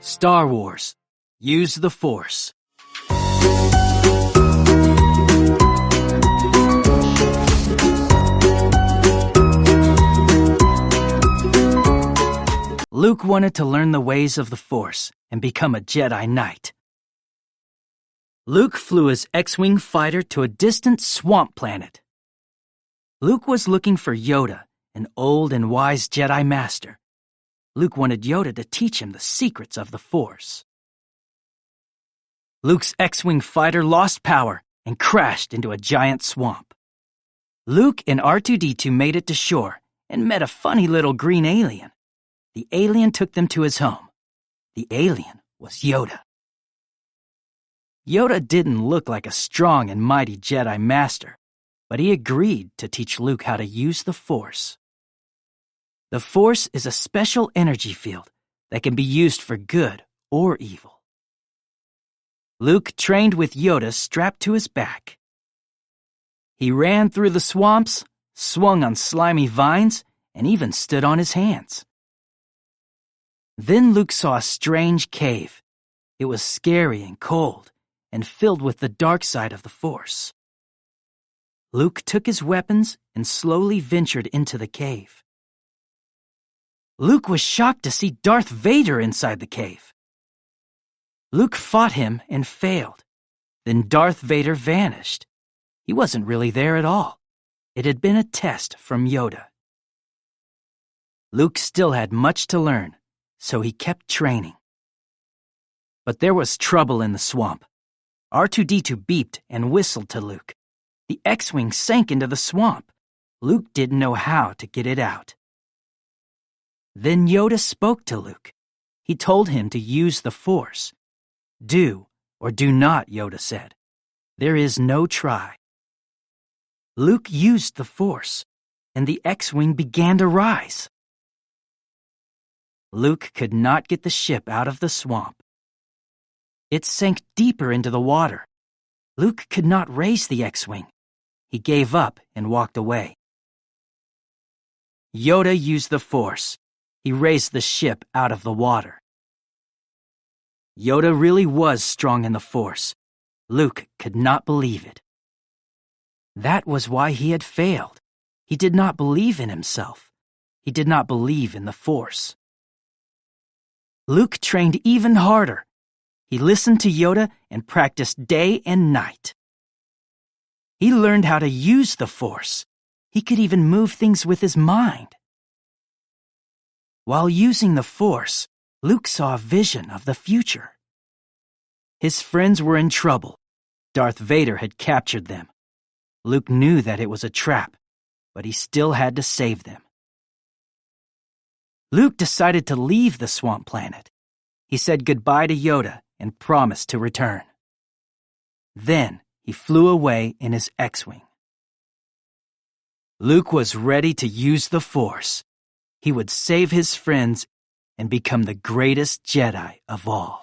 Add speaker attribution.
Speaker 1: Star Wars. Use the Force. Luke wanted to learn the ways of the Force and become a Jedi Knight. Luke flew his X-Wing fighter to a distant swamp planet. Luke was looking for Yoda, an old and wise Jedi Master. Luke wanted Yoda to teach him the secrets of the Force. Luke's X-Wing fighter lost power and crashed into a giant swamp. Luke and R2-D2 made it to shore and met a funny little green alien. The alien took them to his home. The alien was Yoda. Yoda didn't look like a strong and mighty Jedi Master, but he agreed to teach Luke how to use the Force. The Force is a special energy field that can be used for good or evil. Luke trained with Yoda strapped to his back. He ran through the swamps, swung on slimy vines, and even stood on his hands. Then Luke saw a strange cave. It was scary and cold, and filled with the dark side of the Force. Luke took his weapons and slowly ventured into the cave. Luke was shocked to see Darth Vader inside the cave. Luke fought him and failed. Then Darth Vader vanished. He wasn't really there at all. It had been a test from Yoda. Luke still had much to learn, so he kept training. But there was trouble in the swamp. R2-D2 beeped and whistled to Luke. The X-Wing sank into the swamp. Luke didn't know how to get it out. Then Yoda spoke to Luke. He told him to use the Force. Do or do not, Yoda said. There is no try. Luke used the Force, and the X-Wing began to rise. Luke could not get the ship out of the swamp. It sank deeper into the water. Luke could not raise the X-Wing. He gave up and walked away. Yoda used the Force. He raised the ship out of the water. Yoda really was strong in the Force. Luke could not believe it. That was why he had failed. He did not believe in himself. He did not believe in the Force. Luke trained even harder. He listened to Yoda and practiced day and night. He learned how to use the Force. He could even move things with his mind. While using the Force, Luke saw a vision of the future. His friends were in trouble. Darth Vader had captured them. Luke knew that it was a trap, but he still had to save them. Luke decided to leave the swamp planet. He said goodbye to Yoda and promised to return. Then he flew away in his X-Wing. Luke was ready to use the Force. He would save his friends and become the greatest Jedi of all.